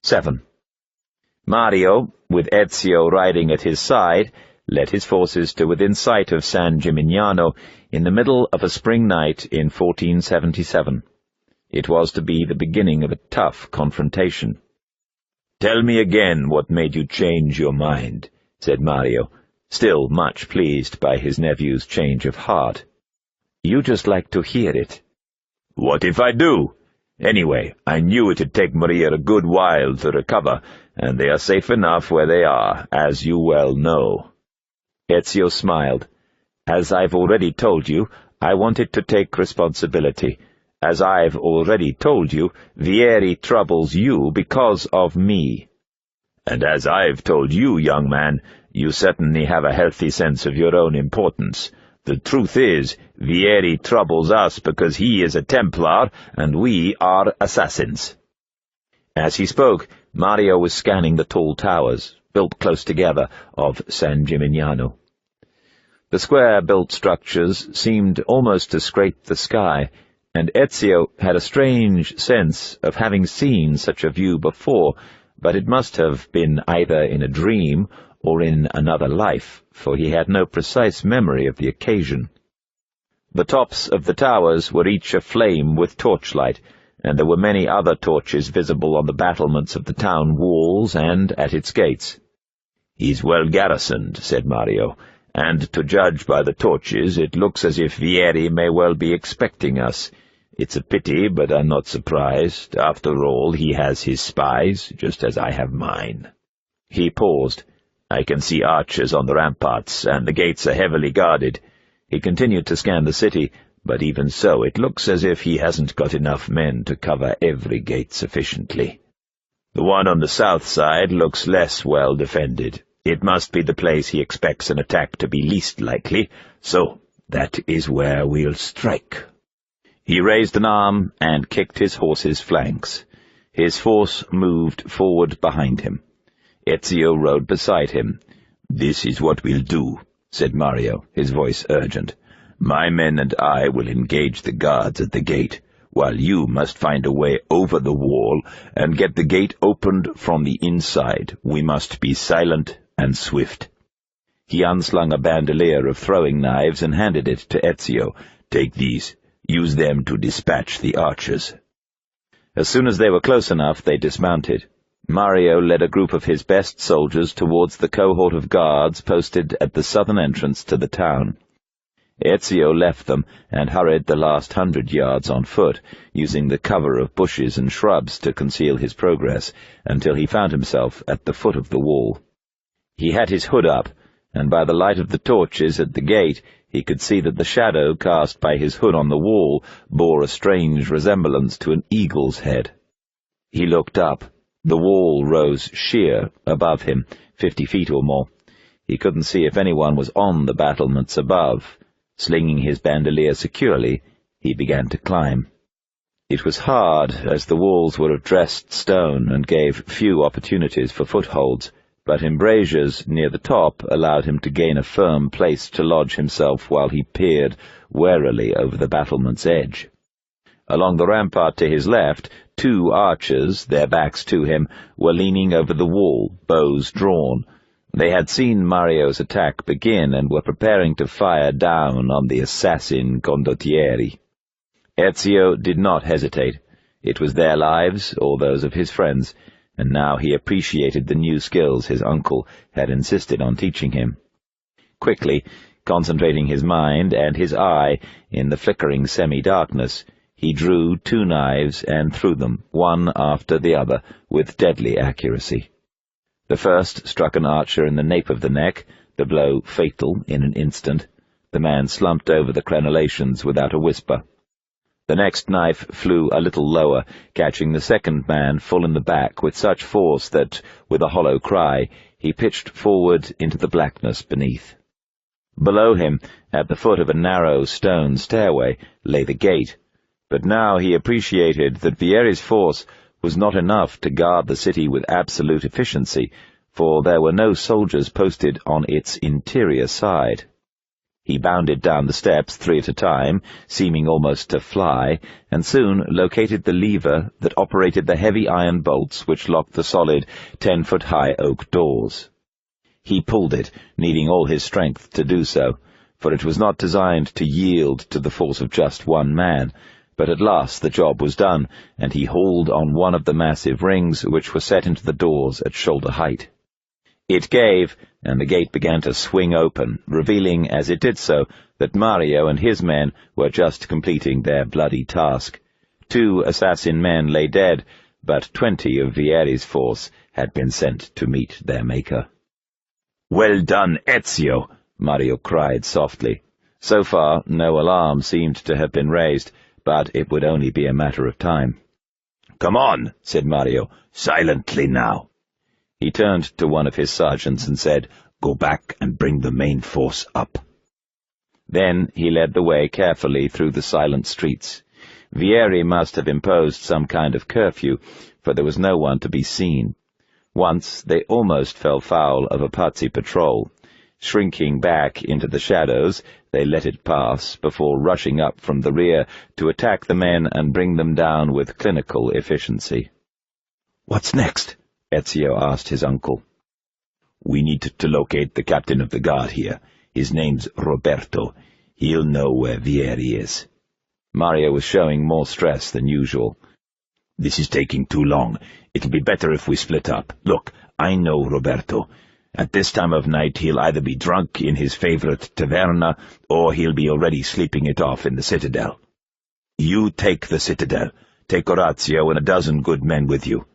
7. Mario, with Ezio riding at his side, led his forces to within sight of San Gimignano in the middle of a spring night in 1477. It was to be the beginning of a tough confrontation. "Tell me again what made you change your mind," said Mario, still much pleased by his nephew's change of heart. "You just like to hear it." "What if I do? Anyway, I knew it'd take Maria a good while to recover, and they are safe enough where they are, as you well know." Ezio smiled. "As I've already told you, I wanted to take responsibility. As I've already told you, Vieri troubles you because of me. And as I've told you, young man, you certainly have a healthy sense of your own importance. The truth is, Vieri troubles us because he is a Templar, and we are assassins." As he spoke, Mario was scanning the tall towers, built close together, of San Gimignano. The square-built structures seemed almost to scrape the sky, and Ezio had a strange sense of having seen such a view before, but it must have been either in a dream or in another life, for he had no precise memory of the occasion. The tops of the towers were each aflame with torchlight, and there were many other torches visible on the battlements of the town walls and at its gates. "He's well garrisoned," said Mario, "and to judge by the torches it looks as if Vieri may well be expecting us. It's a pity, but I'm not surprised. After all, he has his spies, just as I have mine." He paused. "I can see archers on the ramparts, and the gates are heavily guarded." He continued to scan the city, but even so it looks as if he hasn't got enough men to cover every gate sufficiently. "The one on the south side looks less well defended. It must be the place he expects an attack to be least likely, so that is where we'll strike." He raised an arm and kicked his horse's flanks. His force moved forward behind him. Ezio rode beside him. "This is what we'll do," said Mario, his voice urgent. "My men and I will engage the guards at the gate, while you must find a way over the wall and get the gate opened from the inside. We must be silent and swift." He unslung a bandolier of throwing knives and handed it to Ezio. "Take these. Use them to dispatch the archers." As soon as they were close enough, they dismounted. Mario led a group of his best soldiers towards the cohort of guards posted at the southern entrance to the town. Ezio left them and hurried the last 100 yards on foot, using the cover of bushes and shrubs to conceal his progress, until he found himself at the foot of the wall. He had his hood up, and by the light of the torches at the gate he could see that the shadow cast by his hood on the wall bore a strange resemblance to an eagle's head. He looked up. The wall rose sheer above him, 50 feet or more. He couldn't see if anyone was on the battlements above. Slinging his bandolier securely, he began to climb. It was hard, as the walls were of dressed stone and gave few opportunities for footholds, but embrasures near the top allowed him to gain a firm place to lodge himself while he peered warily over the battlement's edge. Along the rampart to his left, 2 archers, their backs to him, were leaning over the wall, bows drawn. They had seen Mario's attack begin and were preparing to fire down on the assassin condottieri. Ezio did not hesitate. It was their lives, or those of his friends, and now he appreciated the new skills his uncle had insisted on teaching him. Quickly, concentrating his mind and his eye in the flickering semi-darkness, he drew 2 knives and threw them, one after the other, with deadly accuracy. The first struck an archer in the nape of the neck, the blow fatal in an instant. The man slumped over the crenellations without a whisper. The next knife flew a little lower, catching the second man full in the back with such force that, with a hollow cry, he pitched forward into the blackness beneath. Below him, at the foot of a narrow stone stairway, lay the gate, but now he appreciated that Vieri's force was not enough to guard the city with absolute efficiency, for there were no soldiers posted on its interior side. He bounded down the steps 3 at a time, seeming almost to fly, and soon located the lever that operated the heavy iron bolts which locked the solid 10-foot-high oak doors. He pulled it, needing all his strength to do so, for it was not designed to yield to the force of just one man. But at last the job was done, and he hauled on one of the massive rings which were set into the doors at shoulder height. It gave, and the gate began to swing open, revealing as it did so that Mario and his men were just completing their bloody task. 2 assassin men lay dead, but 20 of Vieri's force had been sent to meet their maker. "Well done, Ezio!" Mario cried softly. So far, no alarm seemed to have been raised, but it would only be a matter of time. "Come on," said Mario. "Silently now." He turned to one of his sergeants and said, "Go back and bring the main force up." Then he led the way carefully through the silent streets. Vieri must have imposed some kind of curfew, for there was no one to be seen. Once they almost fell foul of a Pazzi patrol. Shrinking back into the shadows, they let it pass before rushing up from the rear to attack the men and bring them down with clinical efficiency. "What's next?" Ezio asked his uncle. "We need to locate the captain of the guard here. His name's Roberto. He'll know where Vieri is." Mario was showing more stress than usual. "This is taking too long. It'll be better if we split up. Look, I know Roberto. At this time of night he'll either be drunk in his favorite taverna, or he'll be already sleeping it off in the citadel. You take the citadel. Take Orazio and a dozen good men with you."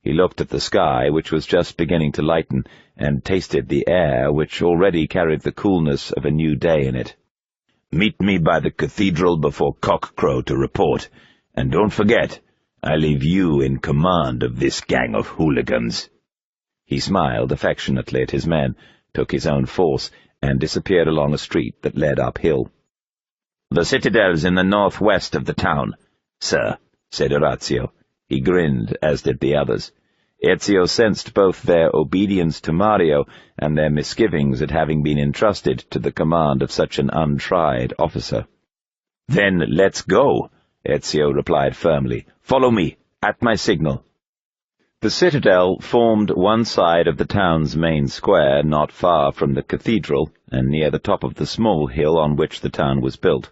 He looked at the sky, which was just beginning to lighten, and tasted the air, which already carried the coolness of a new day in it. "Meet me by the cathedral before cockcrow to report, and don't forget, I leave you in command of this gang of hooligans." He smiled affectionately at his men, took his own force, and disappeared along a street that led uphill. "The citadel's in the northwest of the town, sir," said Orazio. He grinned, as did the others. Ezio sensed both their obedience to Mario and their misgivings at having been entrusted to the command of such an untried officer. "Then let's go," Ezio replied firmly. "Follow me, at my signal." The citadel formed one side of the town's main square, not far from the cathedral, and near the top of the small hill on which the town was built.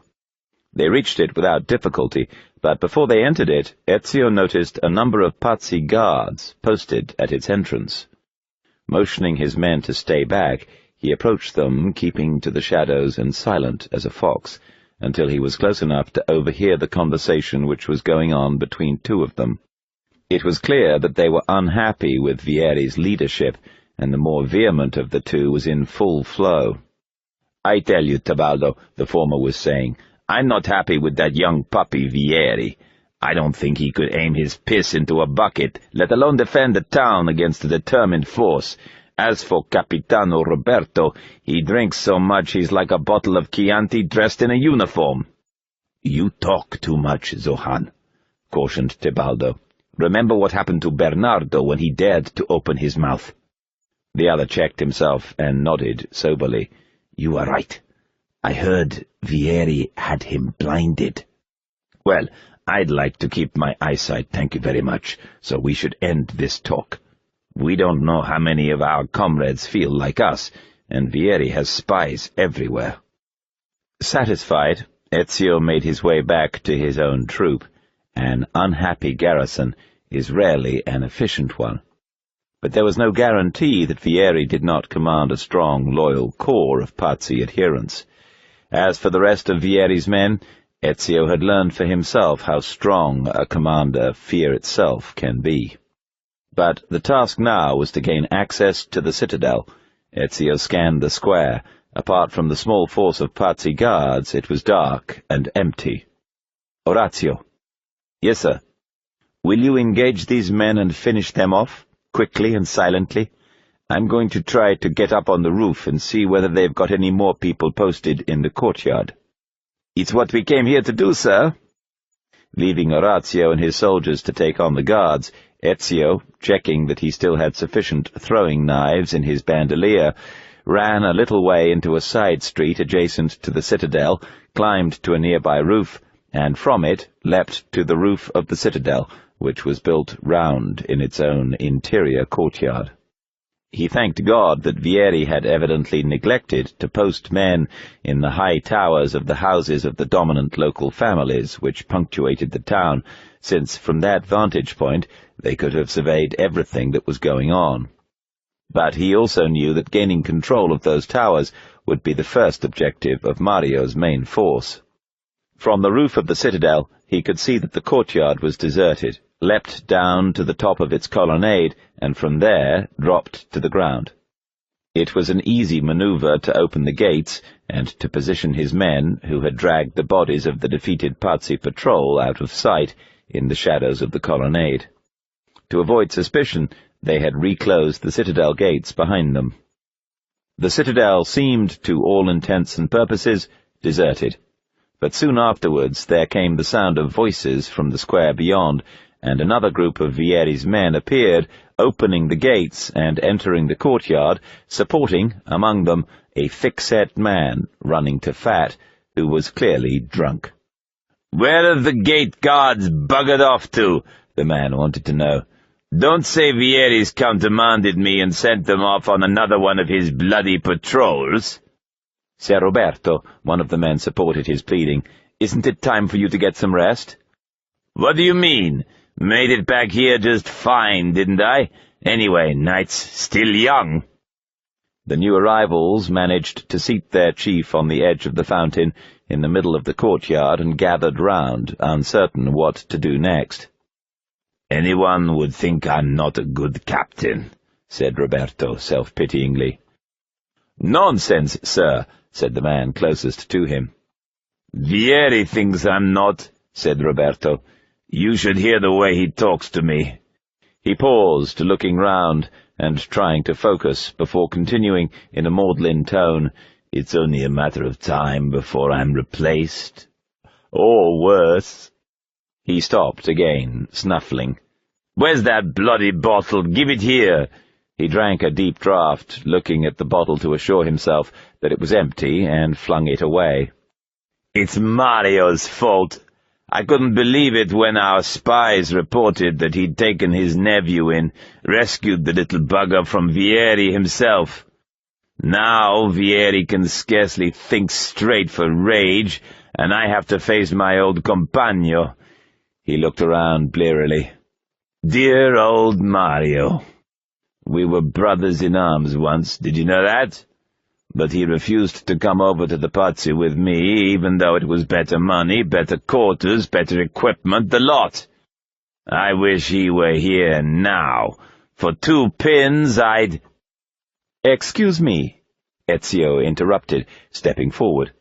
They reached it without difficulty, but before they entered it, Ezio noticed a number of Pazzi guards posted at its entrance. Motioning his men to stay back, he approached them, keeping to the shadows and silent as a fox, until he was close enough to overhear the conversation which was going on between 2 of them. It was clear that they were unhappy with Vieri's leadership, and the more vehement of the 2 was in full flow. "I tell you, Tebaldo," the former was saying, "I'm not happy with that young puppy Vieri. I don't think he could aim his piss into a bucket, let alone defend the town against a determined force. As for Capitano Roberto, he drinks so much he's like a bottle of Chianti dressed in a uniform." "You talk too much, Zohan," cautioned Tebaldo. "Remember what happened to Bernardo when he dared to open his mouth." The other checked himself and nodded soberly. "You are right. I heard Vieri had him blinded." "Well, I'd like to keep my eyesight, thank you very much, so we should end this talk. We don't know how many of our comrades feel like us, and Vieri has spies everywhere." Satisfied, Ezio made his way back to his own troop. An unhappy garrison is rarely an efficient one. But there was no guarantee that Vieri did not command a strong, loyal corps of Pazzi adherents. As for the rest of Vieri's men, Ezio had learned for himself how strong a commander fear itself can be. But the task now was to gain access to the citadel. Ezio scanned the square. Apart from the small force of Pazzi guards, it was dark and empty. "Orazio." "Yes, sir." "Will you engage these men and finish them off, quickly and silently? I'm going to try to get up on the roof and see whether they've got any more people posted in the courtyard." "It's what we came here to do, sir." Leaving Orazio and his soldiers to take on the guards, Ezio, checking that he still had sufficient throwing knives in his bandolier, ran a little way into a side street adjacent to the citadel, climbed to a nearby roof, and from it leapt to the roof of the citadel, which was built round in its own interior courtyard. He thanked God that Vieri had evidently neglected to post men in the high towers of the houses of the dominant local families which punctuated the town, since from that vantage point they could have surveyed everything that was going on. But he also knew that gaining control of those towers would be the first objective of Mario's main force. From the roof of the citadel he could see that the courtyard was deserted, leapt down to the top of its colonnade, and from there dropped to the ground. It was an easy maneuver to open the gates and to position his men, who had dragged the bodies of the defeated Pazzi patrol out of sight in the shadows of the colonnade. To avoid suspicion, they had reclosed the citadel gates behind them. The citadel seemed, to all intents and purposes, deserted, but soon afterwards there came the sound of voices from the square beyond, and another group of Vieri's men appeared, opening the gates and entering the courtyard, supporting, among them, a thick-set man, running to fat, who was clearly drunk. "Where have the gate guards buggered off to?" the man wanted to know. "Don't say Vieri's countermanded me and sent them off on another one of his bloody patrols." "Ser Roberto," one of the men supported his pleading, "isn't it time for you to get some rest?" "What do you mean? Made it back here just fine, didn't I? Anyway, night's still young." The new arrivals managed to seat their chief on the edge of the fountain in the middle of the courtyard and gathered round, uncertain what to do next. "Anyone would think I'm not a good captain," said Roberto self-pityingly. "Nonsense, sir," said the man closest to him. "Vieri thinks I'm not," said Roberto. "You should hear the way he talks to me." He paused, looking round and trying to focus, before continuing in a maudlin tone, "It's only a matter of time before I'm replaced. Or worse." He stopped again, snuffling. "Where's that bloody bottle? Give it here." He drank a deep draught, looking at the bottle to assure himself that it was empty, and flung it away. "It's Mario's fault. I couldn't believe it when our spies reported that he'd taken his nephew in, rescued the little bugger from Vieri himself. Now Vieri can scarcely think straight for rage, and I have to face my old compagno." He looked around blearily. "Dear old Mario. We were brothers in arms once, did you know that? But he refused to come over to the Pazzi with me, even though it was better money, better quarters, better equipment, the lot. I wish he were here now. For 2 pins, I'd—" "Excuse me," Ezio interrupted, stepping forward.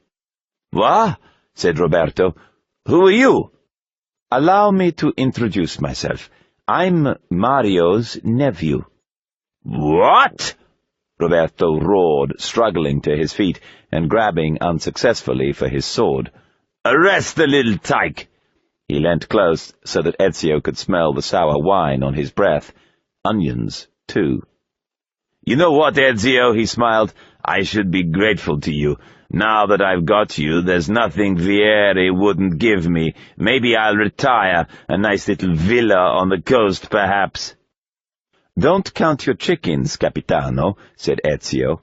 "What?" said Roberto. "Who are you?" "Allow me to introduce myself. I'm Mario's nephew." "What?" Roberto roared, struggling to his feet and grabbing unsuccessfully for his sword. "Arrest the little tyke!" He leant close so that Ezio could smell the sour wine on his breath. Onions, too. "You know what, Ezio?" he smiled. "I should be grateful to you. Now that I've got you, there's nothing Vieri wouldn't give me. Maybe I'll retire. A nice little villa on the coast, perhaps." "Don't count your chickens, Capitano," said Ezio.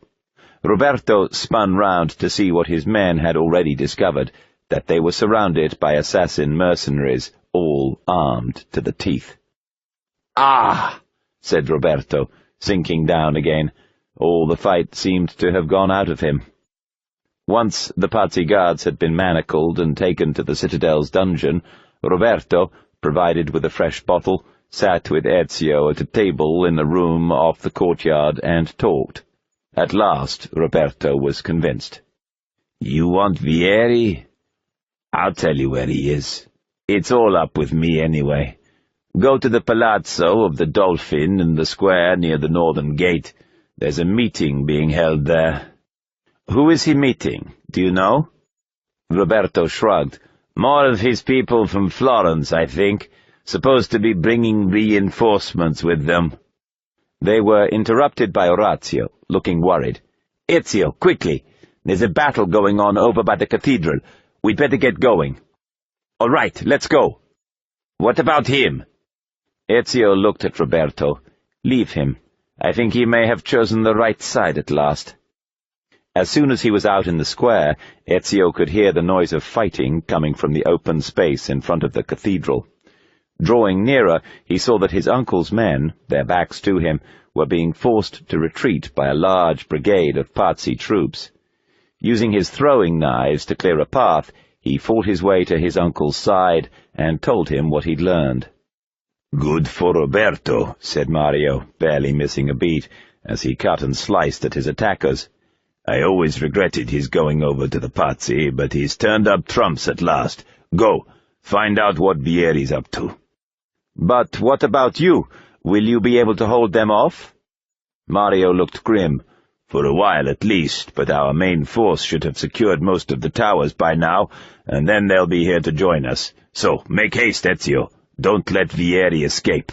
Roberto spun round to see what his men had already discovered, that they were surrounded by assassin mercenaries, all armed to the teeth. "Ah!" said Roberto, sinking down again. All the fight seemed to have gone out of him. Once the Pazzi guards had been manacled and taken to the citadel's dungeon, Roberto, provided with a fresh bottle, sat with Ezio at a table in the room off the courtyard and talked. At last Roberto was convinced. "You want Vieri? I'll tell you where he is. It's all up with me anyway. Go to the Palazzo of the Dolphin in the square near the northern gate. There's a meeting being held there." "Who is he meeting? Do you know?" Roberto shrugged. "More of his people from Florence, I think. Supposed to be bringing reinforcements with them." They were interrupted by Orazio, looking worried. "Ezio, quickly! There's a battle going on over by the cathedral. We'd better get going." "All right, let's go." "What about him?" Ezio looked at Roberto. "Leave him. I think he may have chosen the right side at last." As soon as he was out in the square, Ezio could hear the noise of fighting coming from the open space in front of the cathedral. Drawing nearer, he saw that his uncle's men, their backs to him, were being forced to retreat by a large brigade of Pazzi troops. Using his throwing knives to clear a path, he fought his way to his uncle's side and told him what he'd learned. "Good for Roberto," said Mario, barely missing a beat, as he cut and sliced at his attackers. "I always regretted his going over to the Pazzi, but he's turned up trumps at last. Go, find out what Vieri's up to." "But what about you? Will you be able to hold them off?" Mario looked grim. "For a while at least, but our main force should have secured most of the towers by now, and then they'll be here to join us. So, make haste, Ezio. Don't let Vieri escape."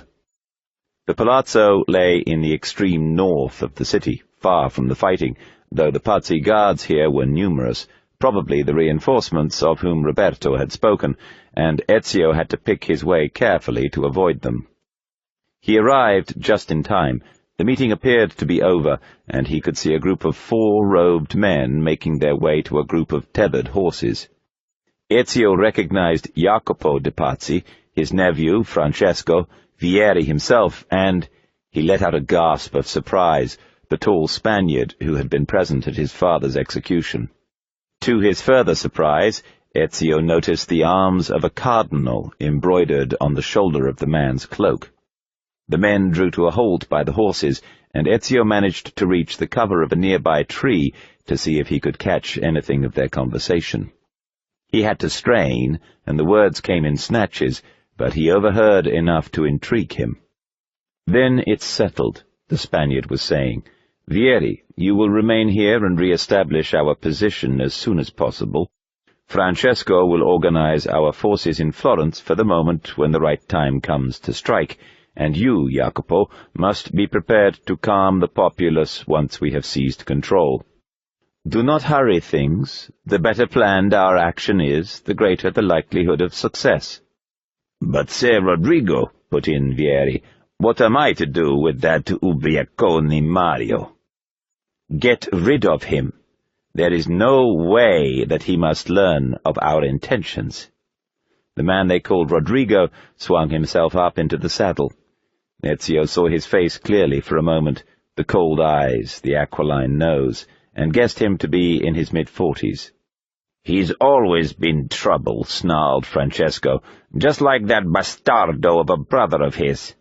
The palazzo lay in the extreme north of the city, far from the fighting, though the Pazzi guards here were numerous, probably the reinforcements of whom Roberto had spoken, and Ezio had to pick his way carefully to avoid them. He arrived just in time. The meeting appeared to be over, and he could see a group of 4 robed men making their way to a group of tethered horses. Ezio recognized Jacopo de Pazzi, his nephew, Francesco, Vieri himself, and he let out a gasp of surprise, the tall Spaniard who had been present at his father's execution. To his further surprise, Ezio noticed the arms of a cardinal embroidered on the shoulder of the man's cloak. The men drew to a halt by the horses, and Ezio managed to reach the cover of a nearby tree to see if he could catch anything of their conversation. He had to strain, and the words came in snatches, but he overheard enough to intrigue him. "Then it's settled," the Spaniard was saying. "Vieri, you will remain here and re-establish our position as soon as possible. Francesco will organize our forces in Florence for the moment when the right time comes to strike, and you, Jacopo, must be prepared to calm the populace once we have seized control. Do not hurry things. The better planned our action is, the greater the likelihood of success." "But Ser Rodrigo," put in Vieri, "what am I to do with that ubriacone Mario?" "Get rid of him. There is no way that he must learn of our intentions." The man they called Rodrigo swung himself up into the saddle. Ezio saw his face clearly for a moment, the cold eyes, the aquiline nose, and guessed him to be in his mid-40s. "He's always been trouble," snarled Francesco, "just like that bastardo of a brother of his."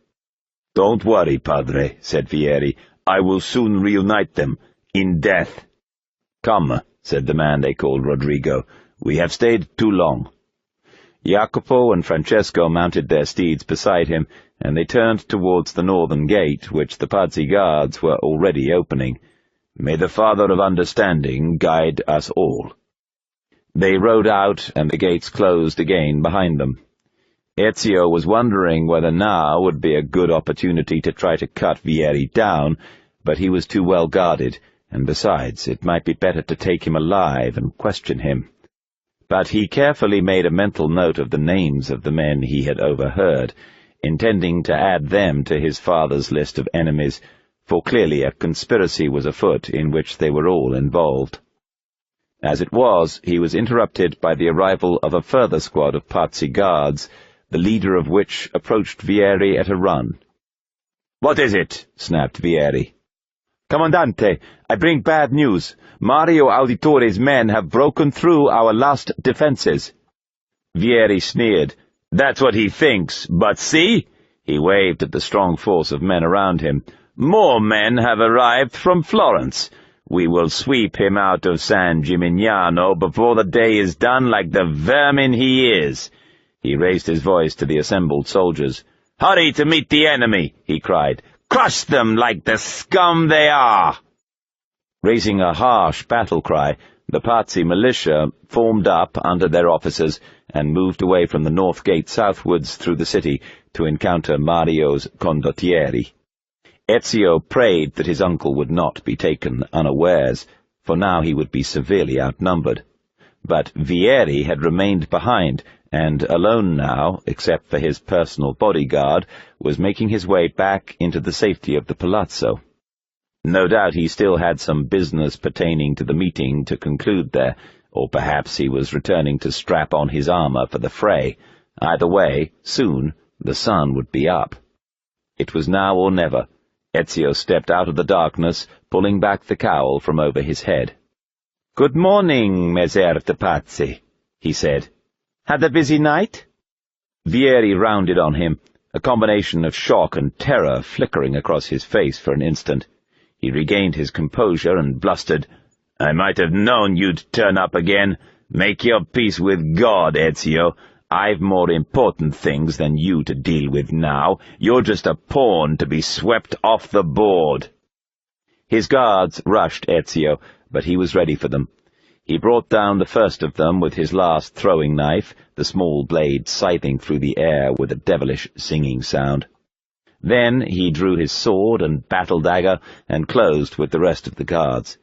"Don't worry, Padre," said Vieri. "I will soon reunite them, in death." "Come," said the man they called Rodrigo. "We have stayed too long." Jacopo and Francesco mounted their steeds beside him, and they turned towards the northern gate, which the Pazzi guards were already opening. "May the Father of Understanding guide us all." They rode out, and the gates closed again behind them. Ezio was wondering whether now would be a good opportunity to try to cut Vieri down, but he was too well guarded, and besides, it might be better to take him alive and question him. But he carefully made a mental note of the names of the men he had overheard, intending to add them to his father's list of enemies, for clearly a conspiracy was afoot in which they were all involved. As it was, he was interrupted by the arrival of a further squad of Pazzi guards, the leader of which approached Vieri at a run. "What is it?" snapped Vieri. "Commandante, I bring bad news. Mario Auditore's men have broken through our last defenses." Vieri sneered. "That's what he thinks, but see?" He waved at the strong force of men around him. "More men have arrived from Florence. We will sweep him out of San Gimignano before the day is done, like the vermin he is." He raised his voice to the assembled soldiers. "Hurry to meet the enemy," he cried. "Crush them like the scum they are!" Raising a harsh battle cry, the Pazzi militia formed up under their officers and moved away from the north gate southwards through the city to encounter Mario's condottieri. Ezio prayed that his uncle would not be taken unawares, for now he would be severely outnumbered. But Vieri had remained behind, and alone now, except for his personal bodyguard, was making his way back into the safety of the palazzo. No doubt he still had some business pertaining to the meeting to conclude there, or perhaps he was returning to strap on his armor for the fray. Either way, soon the sun would be up. It was now or never. Ezio stepped out of the darkness, pulling back the cowl from over his head. "Good morning, Messer de Pazzi," he said. "Had a busy night?" Vieri rounded on him, a combination of shock and terror flickering across his face for an instant. He regained his composure and blustered, "I might have known you'd turn up again. Make your peace with God, Ezio. I've more important things than you to deal with now. You're just a pawn to be swept off the board." His guards rushed Ezio, but he was ready for them. He brought down the first of them with his last throwing knife, the small blade scything through the air with a devilish singing sound. Then he drew his sword and battle-dagger and closed with the rest of the guards.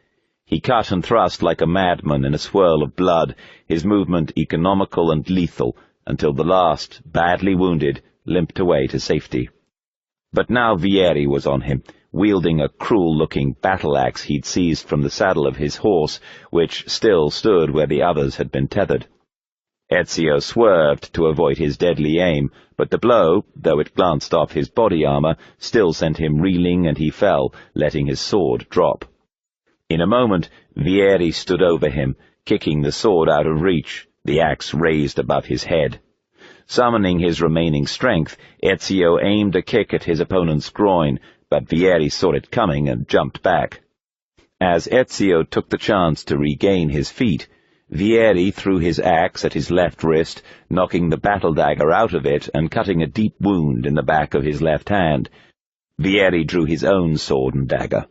He cut and thrust like a madman in a swirl of blood, his movement economical and lethal, until the last, badly wounded, limped away to safety. But now Vieri was on him, wielding a cruel-looking battle-axe he'd seized from the saddle of his horse, which still stood where the others had been tethered. Ezio swerved to avoid his deadly aim, but the blow, though it glanced off his body armor, still sent him reeling, and he fell, letting his sword drop. In a moment, Vieri stood over him, kicking the sword out of reach, the axe raised above his head. Summoning his remaining strength, Ezio aimed a kick at his opponent's groin, but Vieri saw it coming and jumped back. As Ezio took the chance to regain his feet, Vieri threw his axe at his left wrist, knocking the battle-dagger out of it and cutting a deep wound in the back of his left hand. Vieri drew his own sword and dagger.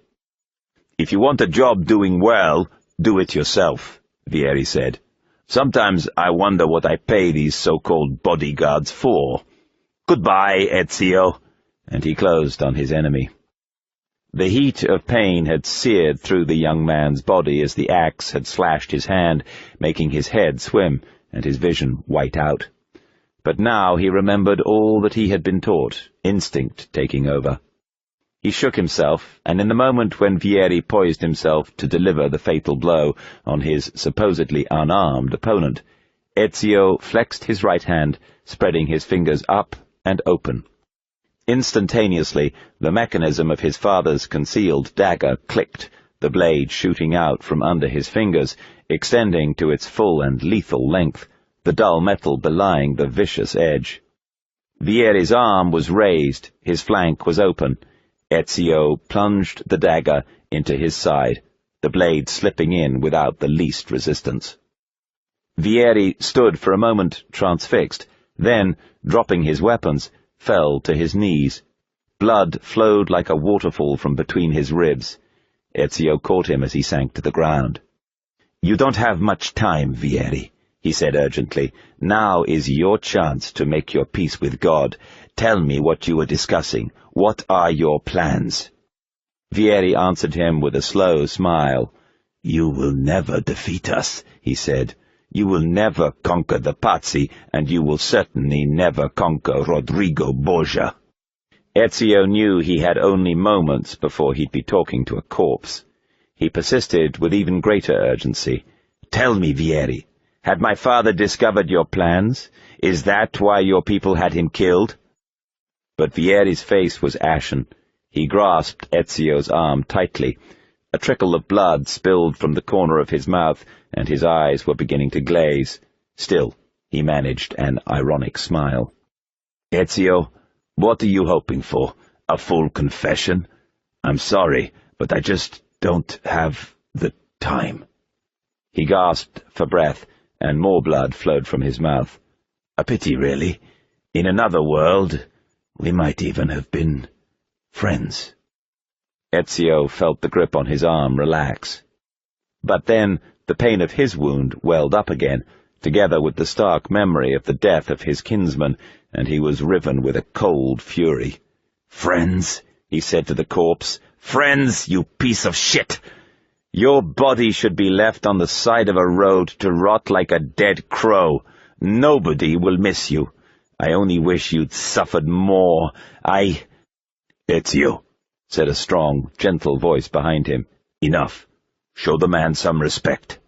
"If you want a job doing well, do it yourself," Vieri said. "Sometimes I wonder what I pay these so-called bodyguards for. Goodbye, Ezio," and he closed on his enemy. The heat of pain had seared through the young man's body as the axe had slashed his hand, making his head swim and his vision white out. But now he remembered all that he had been taught, instinct taking over. He shook himself, and in the moment when Vieri poised himself to deliver the fatal blow on his supposedly unarmed opponent, Ezio flexed his right hand, spreading his fingers up and open. Instantaneously, the mechanism of his father's concealed dagger clicked, the blade shooting out from under his fingers, extending to its full and lethal length, the dull metal belying the vicious edge. Vieri's arm was raised, his flank was open. Ezio plunged the dagger into his side, the blade slipping in without the least resistance. Vieri stood for a moment transfixed, then, dropping his weapons, fell to his knees. Blood flowed like a waterfall from between his ribs. Ezio caught him as he sank to the ground. "You don't have much time, Vieri," he said urgently. "Now is your chance to make your peace with God. Tell me what you were discussing. What are your plans?" Vieri answered him with a slow smile. "You will never defeat us," he said. "You will never conquer the Pazzi, and you will certainly never conquer Rodrigo Borgia." Ezio knew he had only moments before he'd be talking to a corpse. He persisted with even greater urgency. "Tell me, Vieri, had my father discovered your plans? Is that why your people had him killed?" But Vieri's face was ashen. He grasped Ezio's arm tightly. A trickle of blood spilled from the corner of his mouth, and his eyes were beginning to glaze. Still, he managed an ironic smile. "Ezio, what are you hoping for? A full confession? I'm sorry, but I just don't have the time." He gasped for breath, and more blood flowed from his mouth. "A pity, really. In another world, we might even have been friends." Ezio felt the grip on his arm relax. But then the pain of his wound welled up again, together with the stark memory of the death of his kinsman, and he was riven with a cold fury. "Friends?" he said to the corpse. "Friends, you piece of shit!" Your body should be left on the side of a road to rot like a dead crow. Nobody will miss you. I only wish you'd suffered more. Ezio, said a strong, gentle voice behind him. Enough. Show the man some respect.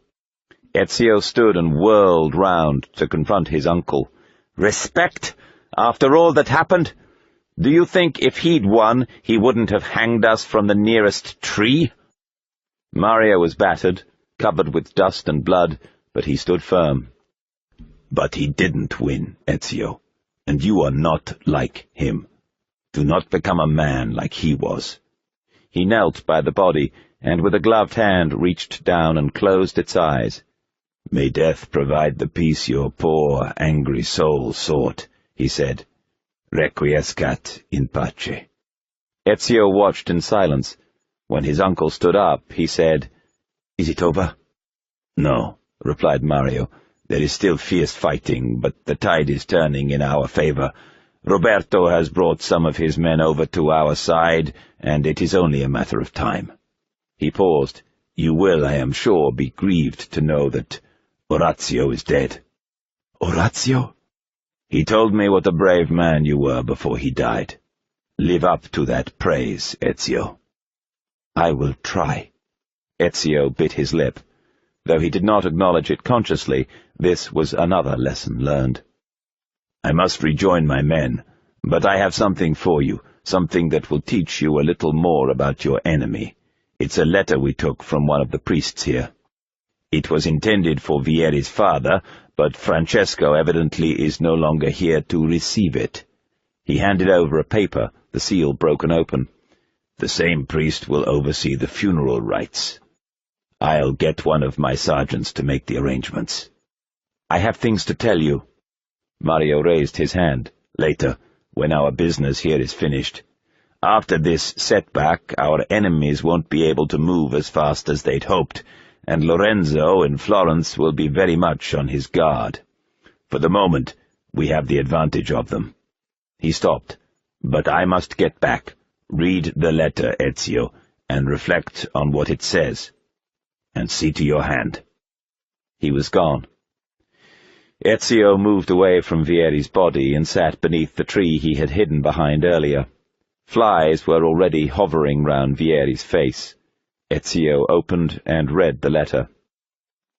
Ezio stood and whirled round to confront his uncle. Respect? After all that happened? Do you think if he'd won, he wouldn't have hanged us from the nearest tree? Mario was battered, covered with dust and blood, but he stood firm. But he didn't win, Ezio, and you are not like him. Do not become a man like he was. He knelt by the body, and with a gloved hand reached down and closed its eyes. May death provide the peace your poor, angry soul sought, he said. Requiescat in pace. Ezio watched in silence. When his uncle stood up, he said, Is it over? No, replied Mario. There is still fierce fighting, but the tide is turning in our favor. Roberto has brought some of his men over to our side, and it is only a matter of time. He paused. You will, I am sure, be grieved to know that Orazio is dead. Orazio? He told me what a brave man you were before he died. Live up to that praise, Ezio. I will try. Ezio bit his lip. Though he did not acknowledge it consciously, this was another lesson learned. I must rejoin my men, but I have something for you, something that will teach you a little more about your enemy. It's a letter we took from one of the priests here. It was intended for Vieri's father, but Francesco evidently is no longer here to receive it. He handed over a paper, the seal broken open. The same priest will oversee the funeral rites. I'll get one of my sergeants to make the arrangements. I have things to tell you. Mario raised his hand. Later, when our business here is finished. After this setback, our enemies won't be able to move as fast as they'd hoped, and Lorenzo in Florence will be very much on his guard. For the moment, we have the advantage of them. He stopped. But I must get back. Read the letter, Ezio, and reflect on what it says. And see to your hand. He was gone. Ezio moved away from Vieri's body and sat beneath the tree he had hidden behind earlier. Flies were already hovering round Vieri's face. Ezio opened and read the letter.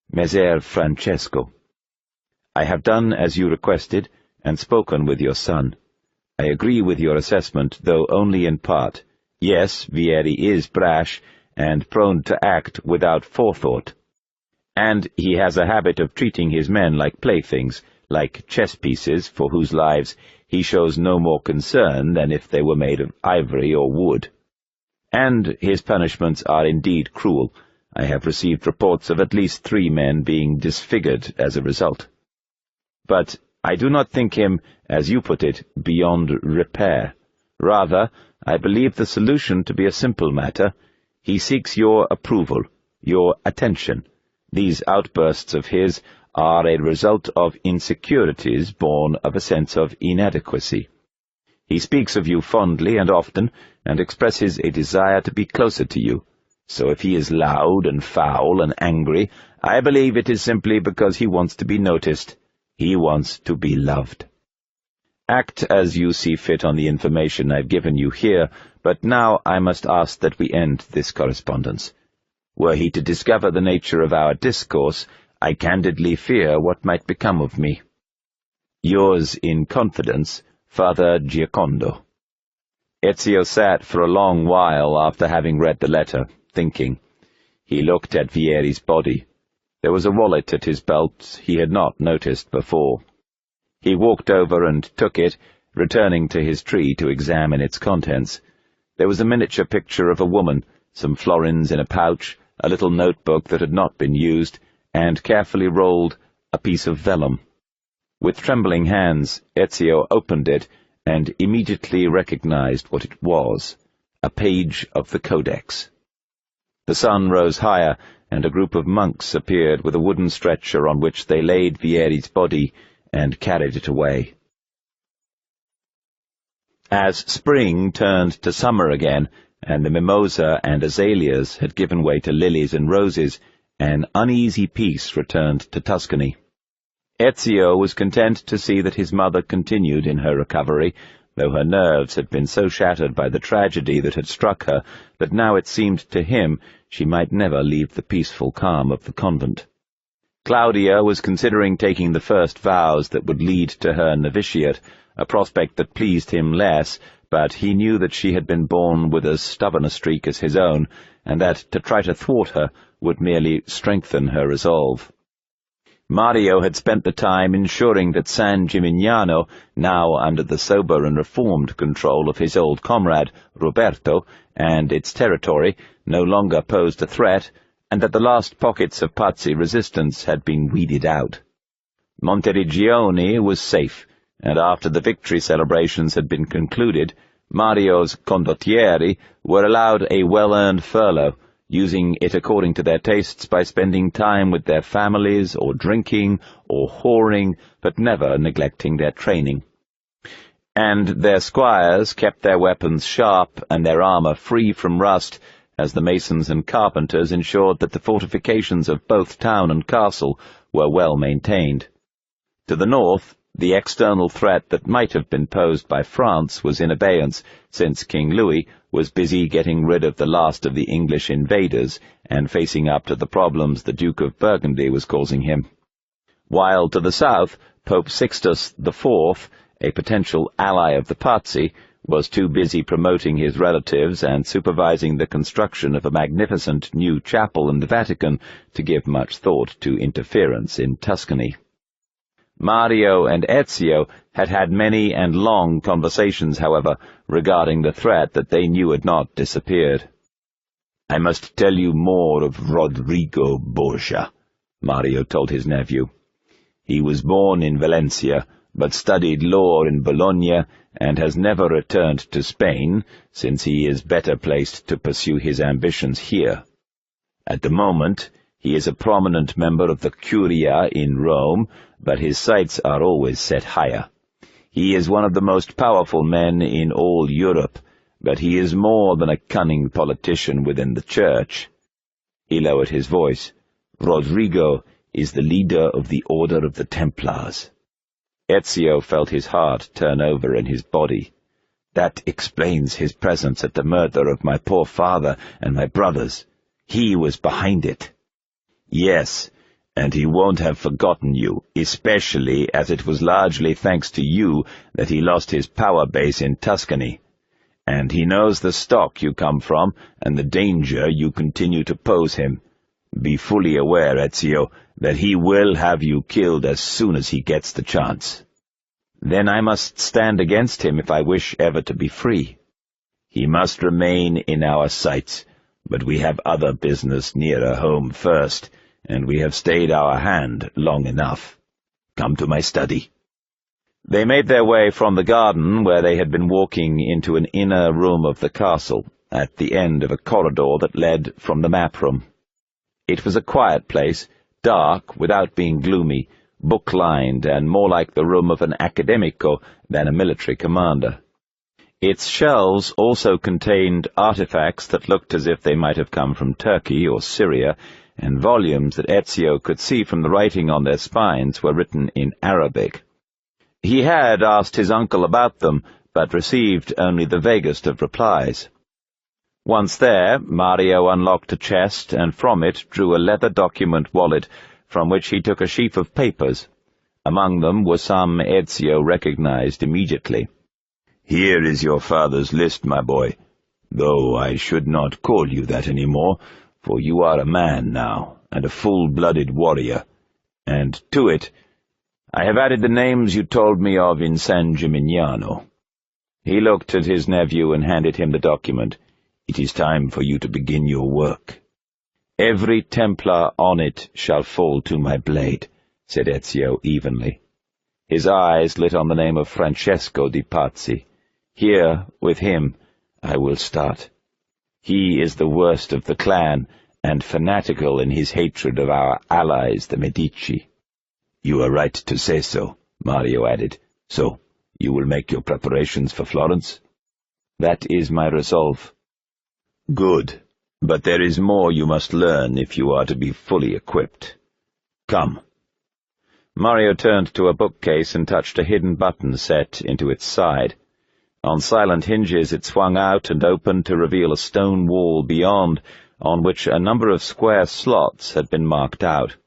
Messer Francesco, I have done as you requested, and spoken with your son. I agree with your assessment, though only in part. Yes, Vieri is brash, and prone to act without forethought. And he has a habit of treating his men like playthings, like chess pieces for whose lives he shows no more concern than if they were made of ivory or wood. And his punishments are indeed cruel. I have received reports of at least 3 men being disfigured as a result. But I do not think him, as you put it, beyond repair. Rather, I believe the solution to be a simple matter. He seeks your approval, your attention. These outbursts of his are a result of insecurities born of a sense of inadequacy. He speaks of you fondly and often, and expresses a desire to be closer to you. So if he is loud and foul and angry, I believe it is simply because he wants to be noticed. He wants to be loved. Act as you see fit on the information I've given you here, but now I must ask that we end this correspondence. Were he to discover the nature of our discourse, I candidly fear what might become of me. Yours in confidence, Father Giacondo. Ezio sat for a long while after having read the letter, thinking. He looked at Vieri's body. There was a wallet at his belt he had not noticed before. He walked over and took it, returning to his tree to examine its contents. There was a miniature picture of a woman, some florins in a pouch, a little notebook that had not been used, and carefully rolled a piece of vellum. With trembling hands, Ezio opened it, and immediately recognized what it was, a page of the Codex. The sun rose higher, and a group of monks appeared with a wooden stretcher on which they laid Vieri's body and carried it away. As spring turned to summer again, and the mimosa and azaleas had given way to lilies and roses, an uneasy peace returned to Tuscany. Ezio was content to see that his mother continued in her recovery, though her nerves had been so shattered by the tragedy that had struck her that now it seemed to him she might never leave the peaceful calm of the convent. Claudia was considering taking the first vows that would lead to her novitiate, a prospect that pleased him less, but he knew that she had been born with as stubborn a streak as his own, and that to try to thwart her would merely strengthen her resolve. Mario had spent the time ensuring that San Gimignano, now under the sober and reformed control of his old comrade, Roberto, and its territory, no longer posed a threat, and that the last pockets of Pazzi resistance had been weeded out. Monteriggioni was safe, and after the victory celebrations had been concluded, Mario's condottieri were allowed a well-earned furlough, using it according to their tastes by spending time with their families, or drinking, or whoring, but never neglecting their training. And their squires kept their weapons sharp and their armour free from rust, as the masons and carpenters ensured that the fortifications of both town and castle were well maintained. To the north, the external threat that might have been posed by France was in abeyance, since King Louis was busy getting rid of the last of the English invaders and facing up to the problems the Duke of Burgundy was causing him. While to the south, Pope Sixtus IV, a potential ally of the Pazzi, was too busy promoting his relatives and supervising the construction of a magnificent new chapel in the Vatican to give much thought to interference in Tuscany. Mario and Ezio had had many and long conversations, however, regarding the threat that they knew had not disappeared. "I must tell you more of Rodrigo Borgia," Mario told his nephew. "He was born in Valencia, but studied law in Bologna, and has never returned to Spain, since he is better placed to pursue his ambitions here. At the moment, he is a prominent member of the Curia in Rome, but his sights are always set higher. He is one of the most powerful men in all Europe, but he is more than a cunning politician within the Church." He lowered his voice. "Rodrigo is the leader of the Order of the Templars." Ezio felt his heart turn over in his body. "That explains his presence at the murder of my poor father and my brothers. He was behind it." "Yes, and he won't have forgotten you, especially as it was largely thanks to you that he lost his power base in Tuscany. And he knows the stock you come from and the danger you continue to pose him. Be fully aware, Ezio, that he will have you killed as soon as he gets the chance." "Then I must stand against him if I wish ever to be free." "He must remain in our sights, but we have other business nearer home first, and we have stayed our hand long enough. Come to my study." They made their way from the garden where they had been walking into an inner room of the castle, at the end of a corridor that led from the map room. It was a quiet place, dark without being gloomy, book-lined and more like the room of an academico than a military commander. Its shelves also contained artifacts that looked as if they might have come from Turkey or Syria, and volumes that Ezio could see from the writing on their spines were written in Arabic. He had asked his uncle about them, but received only the vaguest of replies. Once there, Mario unlocked a chest, and from it drew a leather document wallet, from which he took a sheaf of papers. Among them were some Ezio recognized immediately. "Here is your father's list, my boy, though I should not call you that any more, for you are a man now, and a full-blooded warrior. And to it, I have added the names you told me of in San Gimignano." He looked at his nephew and handed him the document. "It is time for you to begin your work." "Every Templar on it shall fall to my blade," said Ezio evenly. His eyes lit on the name of Francesco di Pazzi. "Here, with him, I will start. He is the worst of the clan, and fanatical in his hatred of our allies, the Medici." "You are right to say so," Mario added. "So, you will make your preparations for Florence?" "That is my resolve." Good, but there is more you must learn if you are to be fully equipped. Come. Mario turned to a bookcase and touched a hidden button set into its side. On silent hinges it swung out and opened to reveal a stone wall beyond, on which a number of square slots had been marked out.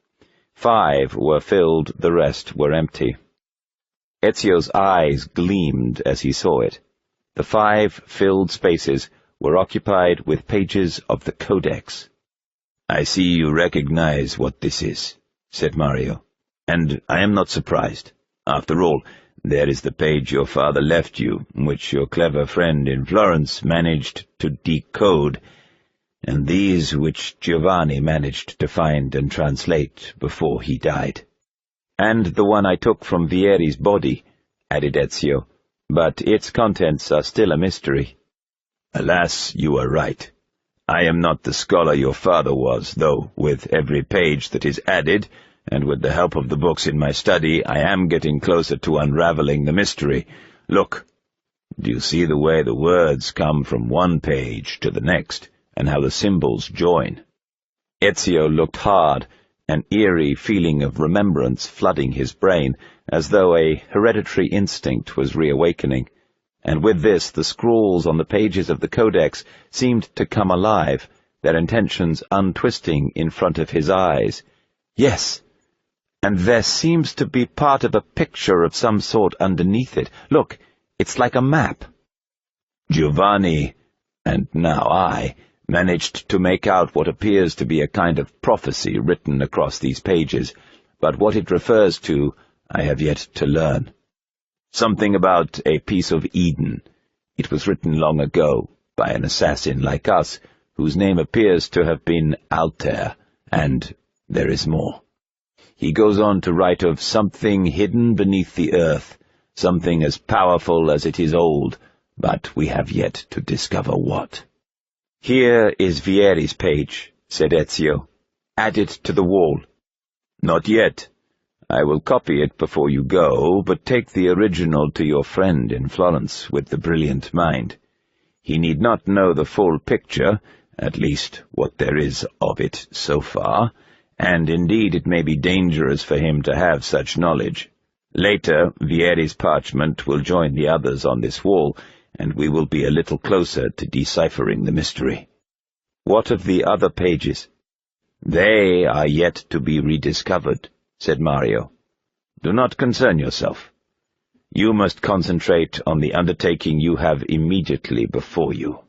5 were filled, the rest were empty. Ezio's eyes gleamed as he saw it. The 5 filled spaces were occupied with pages of the Codex. "I see you recognize what this is," said Mario. "And I am not surprised. After all, there is the page your father left you, which your clever friend in Florence managed to decode, and these which Giovanni managed to find and translate before he died." "And the one I took from Vieri's body," added Ezio, "but its contents are still a mystery." "Alas, you are right. I am not the scholar your father was, though with every page that is added, and with the help of the books in my study, I am getting closer to unraveling the mystery. Look, do you see the way the words come from one page to the next, and how the symbols join?" Ezio looked hard, an eerie feeling of remembrance flooding his brain, as though a hereditary instinct was reawakening. And with this the scrawls on the pages of the Codex seemed to come alive, their intentions untwisting in front of his eyes. Yes, and there seems to be part of a picture of some sort underneath it. Look, it's like a map. Giovanni, and now I, managed to make out what appears to be a kind of prophecy written across these pages, but what it refers to I have yet to learn. Something about a piece of Eden. It was written long ago, by an assassin like us, whose name appears to have been Altair, and there is more. He goes on to write of something hidden beneath the earth, something as powerful as it is old, but we have yet to discover what. "Here is Vieri's page," said Ezio. "Add it to the wall." "Not yet. I will copy it before you go, but take the original to your friend in Florence with the brilliant mind. He need not know the full picture, at least what there is of it so far, and indeed it may be dangerous for him to have such knowledge. Later, Vieri's parchment will join the others on this wall, and we will be a little closer to deciphering the mystery." "What of the other pages?" "They are yet to be rediscovered," said Mario. "Do not concern yourself. You must concentrate on the undertaking you have immediately before you."